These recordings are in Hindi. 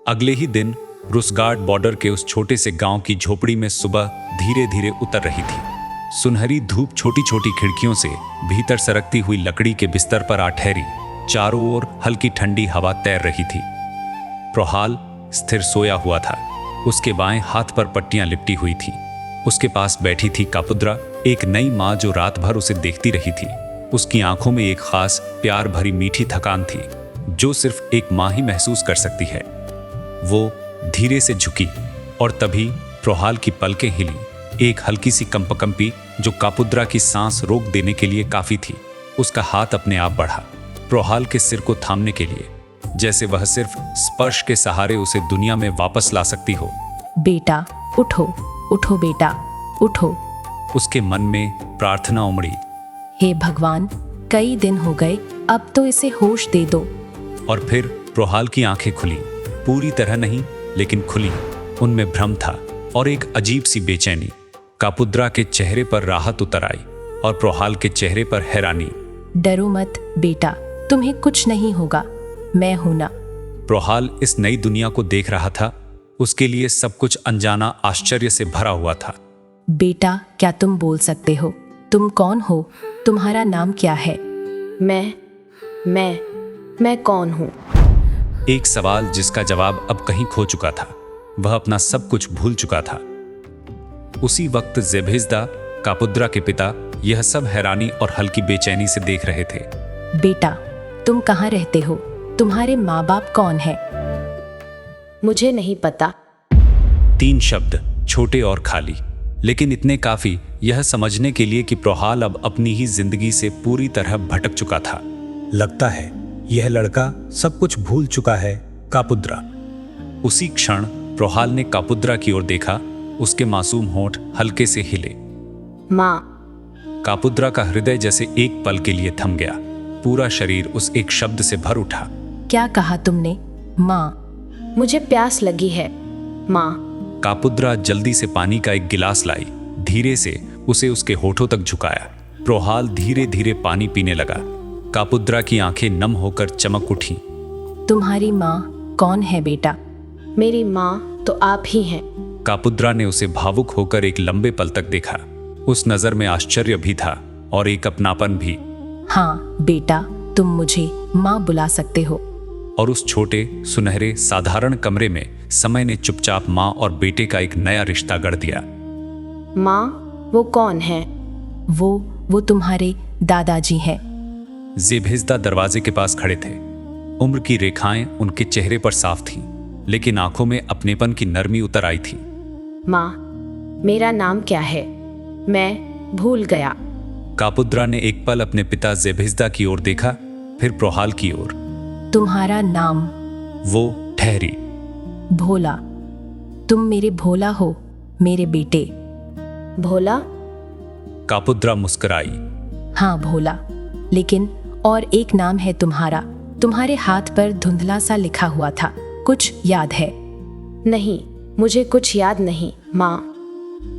अगले ही दिन रुसगार्ड बॉर्डर के उस छोटे से गांव की झोपड़ी में सुबह धीरे धीरे उतर रही थी। सुनहरी धूप छोटी छोटी खिड़कियों से भीतर सरकती हुई लकड़ी के बिस्तर पर आ ठहरी। चारों ओर हल्की ठंडी हवा तैर रही थी। प्रोहाल स्थिर सोया हुआ था। उसके बाएं हाथ पर पट्टियां लिपटी हुई थी। उसके पास बैठी थी कापुद्रा, एक नई माँ जो रात भर उसे देखती रही थी। उसकी आंखों में एक खास प्यार भरी मीठी थकान थी जो सिर्फ एक माँ ही महसूस कर सकती है। वो धीरे से झुकी और तभी प्रोहाल की पलकें हिली। एक हल्की सी कंपकंपी जो कापुद्रा की सांस रोक देने के लिए काफी थी। उसका हाथ अपने आप बढ़ा प्रोहाल के सिर को थामने के लिए, जैसे वह सिर्फ स्पर्श के सहारे उसे दुनिया में वापस ला सकती हो। बेटा उठो, उठो बेटा, उठो। उसके मन में प्रार्थना उमड़ी। हे भगवान, कई दिन हो गए, अब तो इसे होश दे दो। और फिर प्रोहाल की आंखें खुली, पूरी तरह नहीं लेकिन खुली। उनमें भ्रम था और एक अजीब सी बेचैनी। कापुद्रा के चेहरे पर राहत उतर आई और प्रोहाल के चेहरे पर हैरानी। डरो मत बेटा, तुम्हें कुछ नहीं होगा, मैं हूं ना। प्रोहाल इस नई दुनिया को देख रहा था। उसके लिए सब कुछ अनजाना आश्चर्य से भरा हुआ था। बेटा, क्या तुम बोल सकते हो? तुम कौन हो? तुम्हारा नाम क्या है? मैं कौन हूँ? एक सवाल जिसका जवाब अब कहीं खो चुका था। वह अपना सब कुछ भूल चुका था। उसी वक्त जेबहिज़दा, कापुद्रा के पिता, यह सब हैरानी और हल्की बेचैनी से देख रहे थे। बेटा, तुम कहाँ रहते हो? तुम्हारे माँ बाप कौन है? मुझे नहीं पता। 3 शब्द, छोटे और खाली, लेकिन इतने काफी यह समझने के लिए कि प्रोहाल अब अपनी ही जिंदगी से पूरी तरह भटक चुका था। लगता है यह लड़का सब कुछ भूल चुका है, कापुद्रा। उसी क्षण प्रोहाल ने कापुद्रा की ओर देखा। उसके मासूम होंठ हल्के से हिले। माँ। कापुद्रा का हृदय जैसे एक पल के लिए थम गया। पूरा शरीर उस एक शब्द से भर उठा। क्या कहा तुमने? माँ। मुझे प्यास लगी है, माँ। कापुद्रा जल्दी से पानी का एक गिलास लाई। धीरे से उसे उसके होठों तक झुकाया। प्रोहाल धीरे धीरे पानी पीने लगा। कापुद्रा की आंखें नम होकर चमक उठी। तुम्हारी माँ कौन है बेटा? मेरी माँ तो आप ही हैं। कापुद्रा ने उसे भावुक होकर एक लंबे पल तक देखा। उस नजर में आश्चर्य भी था और एक अपनापन भी। हाँ बेटा, तुम मुझे माँ बुला सकते हो। और उस छोटे सुनहरे साधारण कमरे में समय ने चुपचाप माँ और बेटे का एक नया रिश्ता गढ़ दिया। माँ, वो कौन है? वो तुम्हारे दादाजी हैं। जेबहिज़दा दरवाजे के पास खड़े थे। उम्र की रेखाएं उनके चेहरे पर साफ थीं, लेकिन आंखों में अपनेपन की नरमी उतर आई थी। माँ, मेरा नाम क्या है? मैं भूल गया। कापुद्रा ने एक पल अपने पिता जेबहिज़दा की ओर देखा, फिर प्रोहाल की ओर। तुम्हारा नाम? वो ठहरी। भोला। तुम मेरे भोला हो, मेरे बेटे। भोला? कापुद्रा मुस्कुराई। हाँ भोला, लेकिन और एक नाम है तुम्हारा। तुम्हारे हाथ पर धुंधला सा लिखा हुआ था, कुछ याद है? नहीं, मुझे कुछ याद नहीं, माँ।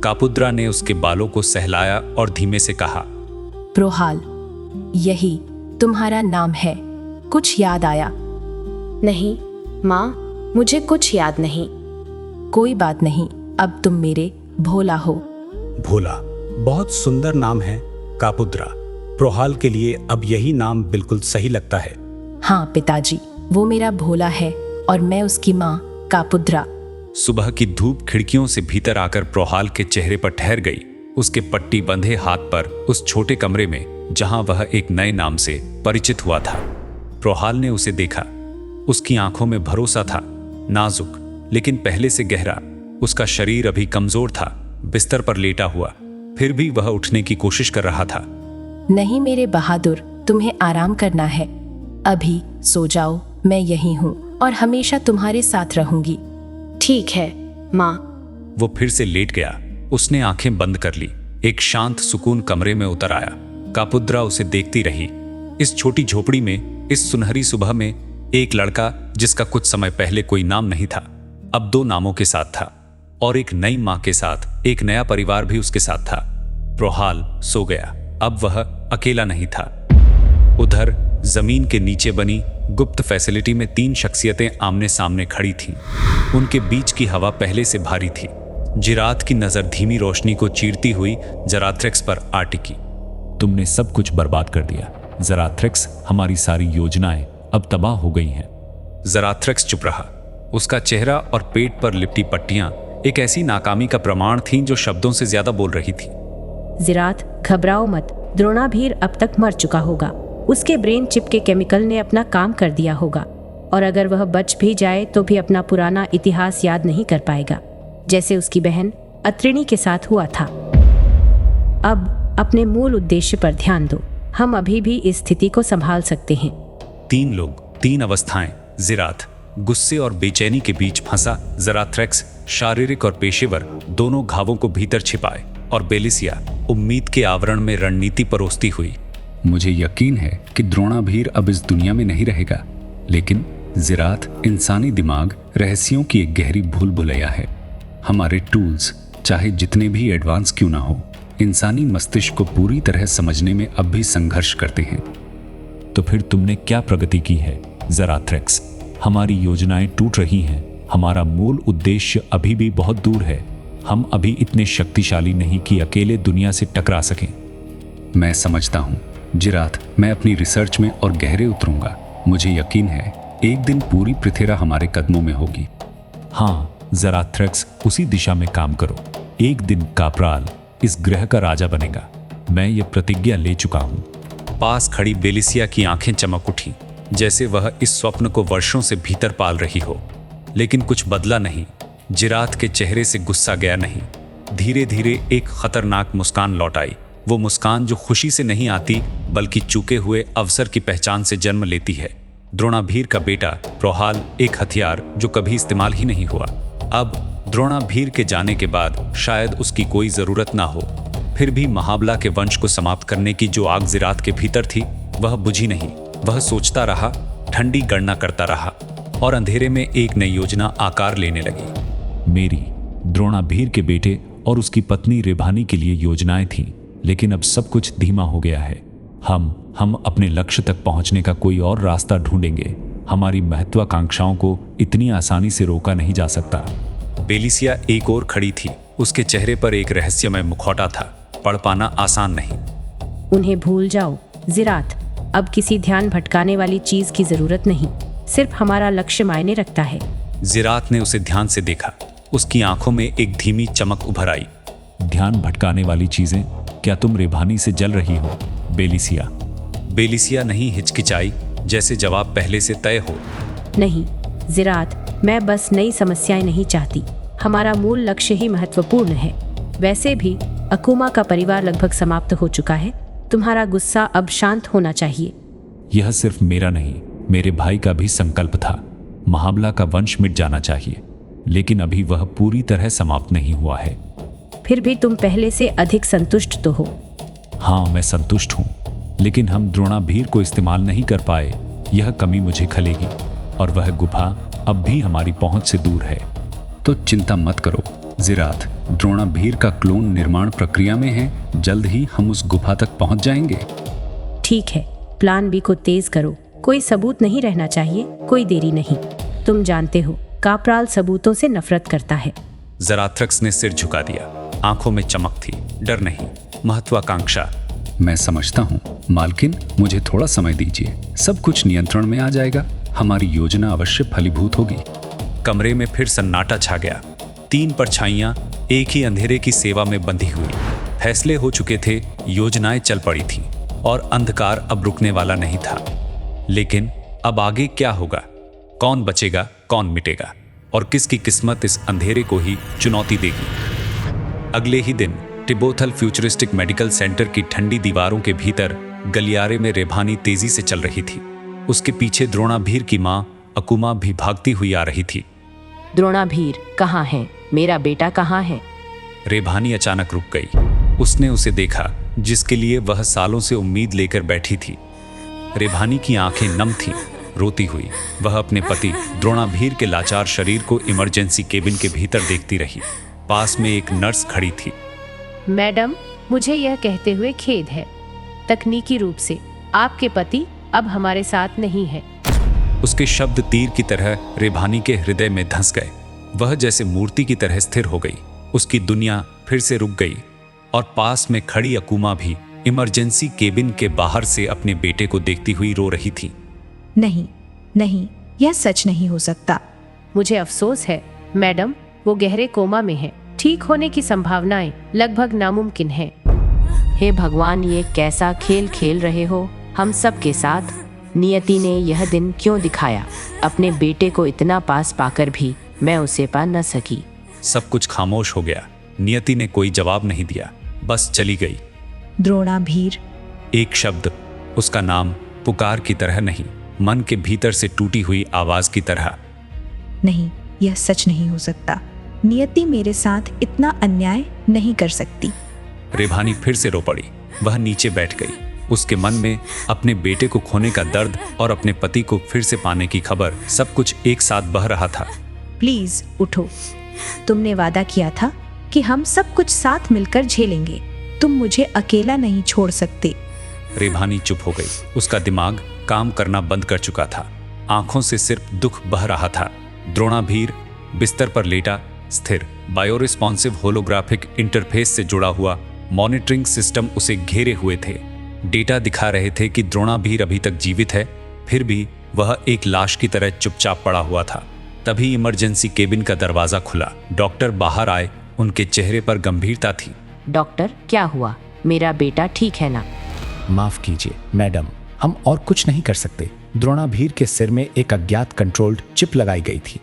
कापुद्रा ने उसके बालों को सहलाया और धीमे से कहा, प्रोहाल, यही तुम्हारा नाम है। कुछ याद आया? नहीं माँ, मुझे कुछ याद नहीं। कोई बात नहीं, अब तुम मेरे भोला हो। भोला बहुत सुंदर नाम है, कापुद्रा। प्रोहाल के लिए अब यही नाम बिल्कुल सही लगता है। हाँ पिताजी, वो मेरा भोला है और मैं उसकी माँ कापुद्रा। सुबह की धूप खिड़कियों से भीतर आकर प्रोहाल के चेहरे पर ठहर गई। उसके पट्टी बंधे हाथ पर उस छोटे कमरे में जहां वह एक नए नाम से परिचित हुआ था। प्रोहाल ने उसे देखा। उसकी आंखों में भरोसा था, नाजुक लेकिन पहले से गहरा। उसका शरीर अभी कमजोर था, बिस्तर पर लेटा हुआ, फिर भी वह उठने की कोशिश कर रहा था। नहीं मेरे बहादुर, तुम्हें आराम करना है। अभी सो जाओ, मैं यही हूँ और हमेशा तुम्हारे साथ रहूंगी। ठीक है माँ। वो फिर से लेट गया। उसने आंखें बंद कर ली। एक शांत सुकून कमरे में उतर आया। कापुद्रा उसे देखती रही। इस छोटी झोपड़ी में, इस सुनहरी सुबह में, एक लड़का जिसका कुछ समय पहले कोई नाम नहीं था, अब 2 नामों के साथ था और एक नई माँ के साथ एक नया परिवार भी उसके साथ था। प्रोहाल सो गया। अब वह अकेला नहीं था। उधर जमीन के नीचे बनी गुप्त फैसिलिटी में 3 शख्सियतें आमने सामने खड़ी थीं। उनके बीच की हवा पहले से भारी थी। जिरात की नजर धीमी रोशनी को चीरती हुई जराथ्रेक्स पर आ टिकी। तुमने सब कुछ बर्बाद कर दिया जराथ्रेक्स, हमारी सारी योजनाएं अब तबाह हो गई हैं। जराथ्रेक्स चुप रहा। उसका चेहरा और पेट पर लिपटी पट्टियां एक ऐसी नाकामी का प्रमाण थीं जो शब्दों से ज्यादा बोल रही थी। जिरात, घबराओ मत। द्रोणाभीर अब तक मर चुका होगा। उसके ब्रेन चिप के केमिकल ने अपना काम कर दिया होगा, और अगर वह बच भी जाए तो भी अपना पुराना इतिहास याद नहीं कर पाएगा, जैसे उसकी बहन अत्रिणी के साथ हुआ था। अब अपने मूल उद्देश्य पर ध्यान दो। हम अभी भी इस स्थिति को संभाल सकते हैं। 3 लोग, 3 अवस्थाएं। जिरात गुस्से और बेचैनी के बीच फंसा। जराथ्रेक्स शारीरिक और पेशेवर दोनों घावों को भीतर छिपाए, और बेलिसिया उम्मीद के आवरण में रणनीति परोसती हुई। मुझे यकीन है कि द्रोणाभीर अब इस दुनिया में नहीं रहेगा, लेकिन जिरात इंसानी दिमाग रहस्यों की एक गहरी भूल भुलैया है। हमारे टूल्स चाहे जितने भी एडवांस क्यों ना हो, इंसानी मस्तिष्क को पूरी तरह समझने में अब भी संघर्ष करते हैं। तो फिर तुमने क्या प्रगति की है जराथ्रेक्स? हमारी योजनाएं टूट रही हैं। हमारा मूल उद्देश्य अभी भी बहुत दूर है। हम अभी इतने शक्तिशाली नहीं कि अकेले दुनिया से टकरा सकें। मैं समझता हूँ जिरात, मैं अपनी रिसर्च में और गहरे उतरूंगा। मुझे यकीन है एक दिन पूरी पृथ्वी हमारे कदमों में होगी। हाँ जराथ्रेक्स, उसी दिशा में काम करो। एक दिन काप्राल इस ग्रह का राजा बनेगा। मैं ये प्रतिज्ञा ले चुका हूँ। पास खड़ी बेलिसिया की आंखें चमक उठी, जैसे वह इस स्वप्न को वर्षों से भीतर पाल रही हो। लेकिन कुछ बदला नहीं। जिरात के चेहरे से गुस्सा गया नहीं। धीरे धीरे एक खतरनाक मुस्कान लौट आई। वो मुस्कान जो खुशी से नहीं आती बल्कि चूके हुए अवसर की पहचान से जन्म लेती है। द्रोणाभीर का बेटा प्रोहाल, एक हथियार जो कभी इस्तेमाल ही नहीं हुआ। अब द्रोणाभीर के जाने के बाद शायद उसकी कोई जरूरत ना हो, फिर भी महाबला के वंश को समाप्त करने की जो आग जिरात के भीतर थी वह बुझी नहीं। वह सोचता रहा, ठंडी गणना करता रहा, और अंधेरे में एक नई योजना आकार लेने लगी। मेरी, द्रोणाभीर के बेटे और उसकी पत्नी रेभानी के लिए योजनाएं थीं, लेकिन अब सब कुछ धीमा हो गया है। हम अपने लक्ष्य तक पहुंचने का कोई और रास्ता ढूंढेंगे। हमारी महत्वाकांक्षाओं को इतनी आसानी से रोका नहीं जा सकता। बेलिसिया एक और खड़ी थी। उसके चेहरे पर एक रहस्यमय मुखौटा था। पढ़ पाना आसान नहीं। उन्हें भूल जाओ जिरात। अब किसी ध्यान भटकाने वाली चीज की जरूरत नहीं। सिर्फ हमारा लक्ष्य मायने रखता है। जिरात ने उसे ध्यान से देखा। उसकी आंखों में एक धीमी चमक उभर आई। ध्यान भटकाने वाली चीजें? क्या तुम रेभानी से जल रही हो बेलिसिया? बेलिसिया नहीं हिचकिचाई, जैसे जवाब पहले से तय हो। नहीं जिरात, मैं बस नई समस्याएं नहीं चाहती। हमारा मूल लक्ष्य ही महत्वपूर्ण है। वैसे भी अकुमा का परिवार लगभग समाप्त हो चुका है। तुम्हारा गुस्सा अब शांत होना चाहिए। यह सिर्फ मेरा नहीं, मेरे भाई का भी संकल्प था। महाबला का वंश मिट जाना चाहिए, लेकिन अभी वह पूरी तरह समाप्त नहीं हुआ है। फिर भी तुम पहले से अधिक संतुष्ट तो हो। हाँ, मैं संतुष्ट हूँ, लेकिन हम द्रोणाभीर को इस्तेमाल नहीं कर पाए। यह कमी मुझे खलेगी, और वह गुफा अब भी हमारी पहुंच से दूर है। तो चिंता मत करो जिरात, द्रोणाभीर का क्लोन निर्माण प्रक्रिया में है। जल्द ही हम उस गुफा तक पहुंच जाएंगे। ठीक है, प्लान बी को तेज करो। कोई सबूत नहीं रहना चाहिए। कोई देरी नहीं। तुम जानते हो काप्राल सबूतों से नफरत करता है। जराथ्रेक्स ने सिर झुका दिया। आंखों में चमक थी, डर नहीं, महत्वाकांक्षा। मैं समझता हूँ मालकिन, मुझे थोड़ा समय दीजिए। सब कुछ नियंत्रण में आ जाएगा। हमारी योजना अवश्य फलीभूत होगी। कमरे में फिर सन्नाटा छा गया। 3 परछाइयां एक ही अंधेरे की सेवा में बंधी हुई। फैसले हो चुके थे, योजनाएं चल पड़ी थीं, और अंधकार अब रुकने वाला नहीं था। लेकिन अब आगे क्या होगा? कौन बचेगा, कौन मिटेगा, और किसकी किस्मत इस अंधेरे को ही चुनौती देगी? अगले ही दिन टिबोथल फ्यूचरिस्टिक मेडिकल सेंटर की ठंडी दीवारों के भीतर गलियारे में रेभानी तेजी से चल रही थी। उसके पीछे द्रोणाभीर की मां अकुमा भी भागती हुई आ रही थी। द्रोणाभीर कहाँ है? मेरा बेटा कहाँ है? रेभानी अचानक रुक गई। उसने उसे देखा जिसके लिए वह सालों से उम्मीद लेकर बैठी थी। रेभानी की आंखें नम थीं, रोती हुई। वह अपने पति द्रोणाभीर के लाचार शरीर को इमरजेंसी केबिन के भीतर देखती रही। पास में एक नर्स खड़ी थी। मैडम, मुझे यह कहते हुए खेद है, तकनीकी रूप से आपके पति अब हमारे साथ नहीं है। उसके शब्द तीर की तरह रेभानी के हृदय में धंस गए। वह जैसे मूर्ति की तरह स्थिर हो गई। उसकी दुनिया फिर से रुक गई और पास में खड़ी अकूमा भी इमरजेंसी केबिन के बाहर से अपने बेटे को देखती हुई रो रही थी। नहीं नहीं, यह सच नहीं हो सकता। मुझे अफसोस है मैडम, वो गहरे कोमा में है। ठीक होने की संभावनाएं लगभग नामुमकिन हैं। हे भगवान, ये कैसा खेल खेल रहे हो हम सब के साथ। नियति ने यह दिन क्यों दिखाया? अपने बेटे को इतना पास पाकर भी मैं उसे पा न सकी। सब कुछ खामोश हो गया। नियति ने कोई जवाब नहीं दिया, बस चली गई। द्रोणाभीर। एक शब्द, उसका नाम, पुकार की तरह नहीं, मन के भीतर से टूटी हुई आवाज की तरह। नहीं, यह सच नहीं हो सकता। नियति मेरे साथ इतना अन्याय नहीं कर सकती। रेभानी फिर से रो पड़ी। वह नीचे बैठ गई। उसके मन में अपने बेटे को खोने का दर्द और अपने पति को फिर से पाने की खबर, सब कुछ एक साथ बह रहा था। प्लीज उठो। तुमने वादा किया था कि हम सब कुछ साथ मिलकर झेलेंगे। तुम मुझे अकेला नहीं छोड़ सकते। रेभानी चुप हो गई। उसका दिमाग काम करना बंद कर चुका था। आंखों से सिर्फ दुख बह रहा था। द्रोणाभीर बिस्तर पर लेटा, स्थिर, बायोरिस्पॉन्सिव होलोग्राफिक इंटरफेस से जुड़ा हुआ मॉनिटरिंग सिस्टम उसे घेरे हुए थे। डेटा दिखा रहे थे कि द्रोणाभीर अभी तक जीवित है, फिर भी वह एक लाश की तरह चुपचाप पड़ा हुआ था। तभी इमरजेंसी केबिन का दरवाजा खुला। डॉक्टर बाहर आए। उनके चेहरे पर गंभीरता थी। डॉक्टर, क्या हुआ? मेरा बेटा ठीक है ना? माफ कीजिए मैडम, हम और कुछ नहीं कर सकते। द्रोणाभीर के सिर में एक अज्ञात कंट्रोल्ड चिप लगाई गई थी।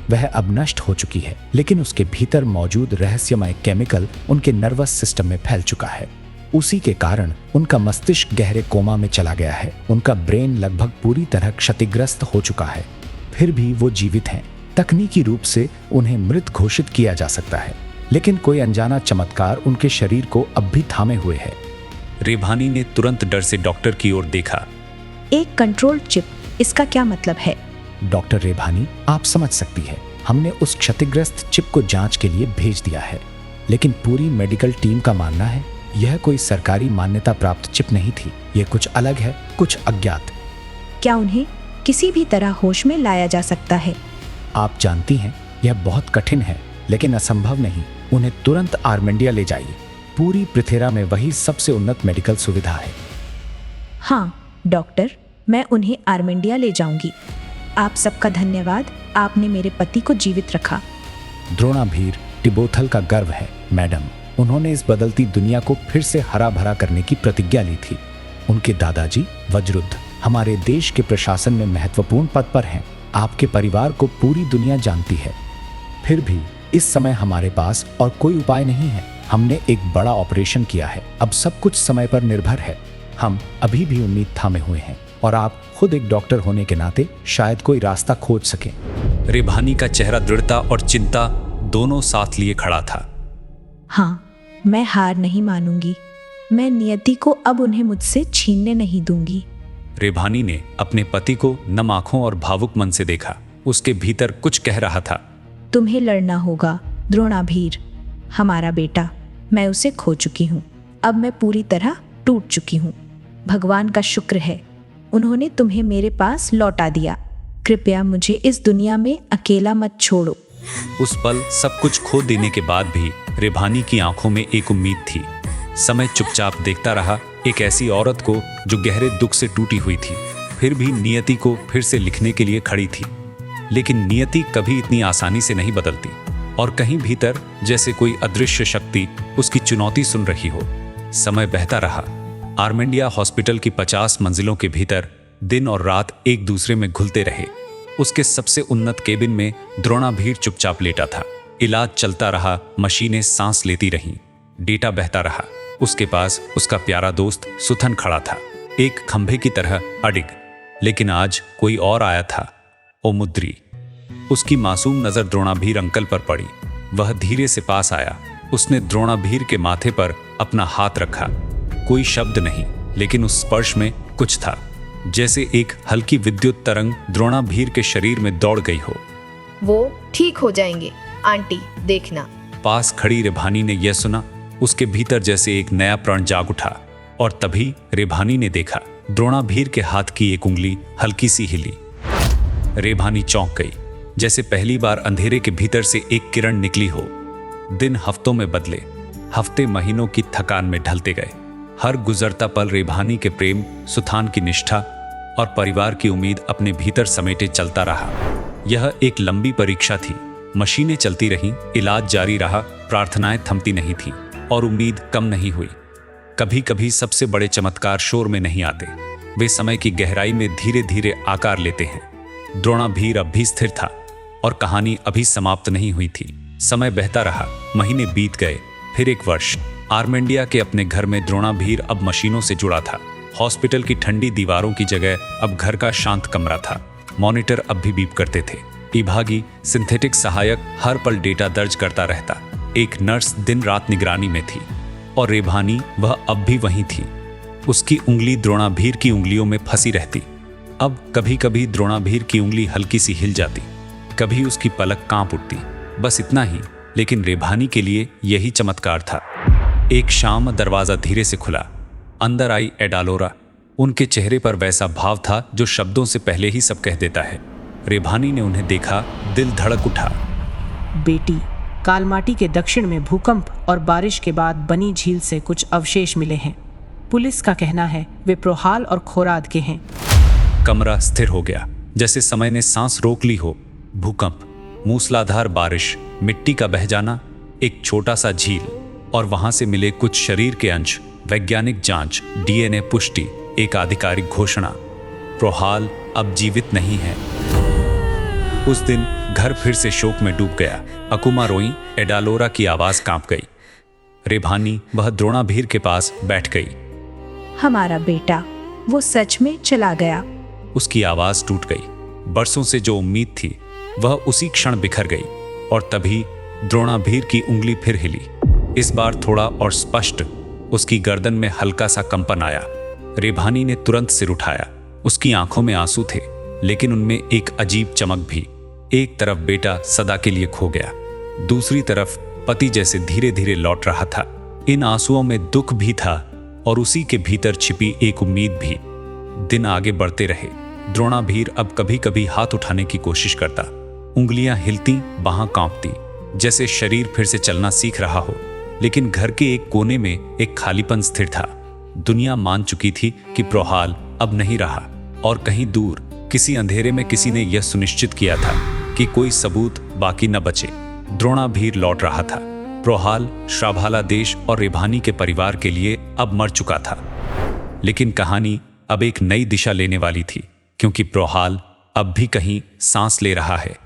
वह अब नष्ट हो चुकी है, लेकिन उसके भीतर मौजूद रहस्यमय केमिकल उनके नर्वस सिस्टम में फैल चुका है। उसी के कारण उनका मस्तिष्क गहरे कोमा में चला गया है। उनका ब्रेन लगभग पूरी तरह क्षतिग्रस्त हो चुका है, फिर भी वो जीवित हैं। तकनीकी रूप से उन्हें मृत घोषित किया जा सकता है, लेकिन कोई अनजाना चमत्कार उनके शरीर को अब भी थामे हुए है। रेभानी ने तुरंत डर से डॉक्टर की ओर देखा। एक कंट्रोल्ड चिप, इसका क्या मतलब है? डॉक्टर रेभानी, आप समझ सकती है, हमने उस क्षतिग्रस्त चिप को जांच के लिए भेज दिया है, लेकिन पूरी मेडिकल टीम का मानना है यह कोई सरकारी मान्यता प्राप्त चिप नहीं थी। यह कुछ अलग है, कुछ अज्ञात। क्या उन्हें किसी भी तरह होश में लाया जा सकता है? आप जानती हैं यह बहुत कठिन है, लेकिन असंभव नहीं। उन्हें तुरंत आर्मेंडिया ले जाइए। पूरी पृथ्वी में वही सबसे उन्नत मेडिकल सुविधा है। हाँ डॉक्टर, मैं उन्हें आर्मेंडिया ले जाऊंगी। आप सबका धन्यवाद, आपने मेरे पति को जीवित रखा। द्रोणाभीर टिबोथल का गर्व है मैडम। उन्होंने इस बदलती दुनिया को फिर से हरा भरा करने की प्रतिज्ञा ली थी। उनके दादाजी वज्रुद्ध हमारे देश के प्रशासन में महत्वपूर्ण पद पर हैं। आपके परिवार को पूरी दुनिया जानती है, फिर भी इस समय हमारे पास और कोई उपाय नहीं है। हमने एक बड़ा ऑपरेशन किया है, अब सब कुछ समय पर निर्भर है। हम अभी भी उम्मीद थामे हुए हैं और आप खुद एक डॉक्टर होने के नाते शायद कोई रास्ता खोज सकें। रेभानी का चेहरा दृढ़ता और चिंता दोनों साथ लिए खड़ा था। हाँ, मैं हार नहीं मानूंगी। मैं नियति को अब उन्हें मुझसे छीनने नहीं दूंगी। रेभानी ने अपने पति को नम आंखों और भावुक मन से देखा। उसके भीतर कुछ कह रहा था। तुम्हें लड़ना होगा द्रोणाभीर। हमारा बेटा, मैं उसे खो चुकी हूँ। अब मैं पूरी तरह टूट चुकी हूँ। भगवान का शुक्र है, उन्होंने तुम्हें मेरे पास लौटा दिया। कृपया मुझे इस दुनिया में अकेला मत छोड़ो। उस पल सब कुछ खो देने के बाद भी रेभानी की आंखों में एक उम्मीद थी। समय चुपचाप देखता रहा एक ऐसी औरत को जो गहरे दुख से टूटी हुई थी, फिर भी नियति को फिर से लिखने के लिए खड़ी थी। लेकिन नियति कभी इतनी आसानी से नहीं बदलती, और कहीं भीतर जैसे कोई अदृश्य शक्ति उसकी चुनौती सुन रही हो। समय बहता रहा। आर्मेंडिया हॉस्पिटल की 50 मंजिलों के भीतर दिन और रात एक दूसरे में घुलते रहे। उसके सबसे उन्नत केबिन में द्रोणाभीर चुपचाप लेटा था। इलाज चलता रहा, मशीनें सांस लेती रहीं, डेटा बहता रहा। उसके पास उसका प्यारा दोस्त सुथन खड़ा था, एक खंभे की तरह अडिग। लेकिन आज कोई और आया था, ओमुद्री। उसकी मासूम नजर द्रोणाभीर अंकल पर पड़ी। वह धीरे से पास आया। उसने द्रोणाभीर के माथे पर अपना हाथ रखा। कोई शब्द नहीं, लेकिन उस स्पर्श में कुछ था, जैसे एक हल्की विद्युत तरंग द्रोणाभीर के शरीर में दौड़ गई हो। वो ठीक हो जाएंगे आंटी, देखना। पास खड़ी रेभानी ने यह सुना। उसके भीतर जैसे एक नया प्राण जाग उठा। और तभी रेभानी ने देखा द्रोणाभीर के हाथ की एक उंगली हल्की सी हिली। रेभानी चौंक गई, जैसे पहली बार अंधेरे के भीतर से एक किरण निकली हो। दिन हफ्तों में बदले, हफ्ते महीनों की थकान में ढलते गए। हर गुजरता पल रेभानी के प्रेम, सुथान की निष्ठा और परिवार की उम्मीद अपने भीतर समेटे चलता रहा। यह एक लंबी परीक्षा थी। मशीनें चलती रहीं, इलाज जारी रहा, प्रार्थनाएं थमती नहीं थीं और उम्मीद कम नहीं हुई। कभी कभी सबसे बड़े चमत्कार शोर में नहीं आते, वे समय की गहराई में धीरे धीरे आकार लेते हैं। द्रोणाभीर अब भी स्थिर था और कहानी अभी समाप्त नहीं हुई थी। समय बहता रहा, महीने बीत गए, फिर एक वर्ष। आर्मेंडिया के अपने घर में द्रोणाभीर अब मशीनों से जुड़ा था। हॉस्पिटल की ठंडी दीवारों की जगह अब घर का शांत कमरा था। मॉनिटर अब भी बीप करते थे। इभागी, सिंथेटिक सहायक, हर पल डेटा दर्ज करता रहता। एक नर्स दिन रात निगरानी में थी और रेभानी, वह अब भी वहीं थी। उसकी उंगली द्रोणाभीर की उंगलियों में फंसी रहती। अब कभी कभी द्रोणाभीर की उंगली हल्की सी हिल जाती, कभी उसकी पलक कांप उठती, बस इतना ही। लेकिन रेभानी के लिए यही चमत्कार था। एक शाम दरवाजा धीरे से खुला। अंदर आई एडालोरा। उनके चेहरे पर वैसा भाव था जो शब्दों से पहले ही सब कह देता है। रेभानी ने उन्हें देखा, दिल धड़क उठा। बेटी, कालमाटी के दक्षिण में भूकंप और बारिश के बाद बनी झील से कुछ अवशेष मिले हैं। पुलिस का कहना है वे प्रोहाल और खोराद के हैं। कमरा स्थिर हो गया, जैसे समय ने सांस रोक ली हो। भूकंप, मूसलाधार बारिश, मिट्टी का बह जाना, एक छोटा सा झील और वहां से मिले कुछ शरीर के अंश। वैज्ञानिक जांच, डीएनए पुष्टि, एक आधिकारिक घोषणा, प्रोहाल अब जीवित नहीं है। उस दिन घर फिर से शोक में डूब गया। अकुमा रोई, एडालोरा की आवाज कांप गई। रेभानी, वह द्रोणाभीर के पास बैठ गई। हमारा बेटा, वो सच में चला गया। उसकी आवाज टूट गई। बरसों से जो उम्मीद थी वह उसी क्षण बिखर गई। और तभी द्रोणाभीर की उंगली फिर हिली, इस बार थोड़ा और स्पष्ट। उसकी गर्दन में हल्का सा कंपन आया। रेभानी ने तुरंत सिर उठाया। उसकी आंखों में आंसू थे, लेकिन उनमें एक अजीब चमक भी। एक तरफ बेटा सदा के लिए खो गया, दूसरी तरफ पति जैसे धीरे धीरे लौट रहा था। इन आंसुओं में दुख भी था और उसी के भीतर छिपी एक उम्मीद भी। दिन आगे बढ़ते रहे। द्रोणाभीर अब कभी कभी हाथ उठाने की कोशिश करता। उंगलियां हिलती, बाहां कांपती, जैसे शरीर फिर से चलना सीख रहा हो। लेकिन घर के एक कोने में एक खालीपन स्थिर था। दुनिया मान चुकी थी कि प्रोहाल अब नहीं रहा और कहीं दूर किसी अंधेरे में किसी ने यह सुनिश्चित किया था कि कोई सबूत बाकी न बचे। द्रोणाभीर लौट रहा था। प्रोहाल, श्राभाला देश और रेभानी के परिवार के लिए अब मर चुका था। लेकिन कहानी अब एक नई दिशा लेने वाली थी, क्योंकि प्रोहाल अब भी कहीं सांस ले रहा है।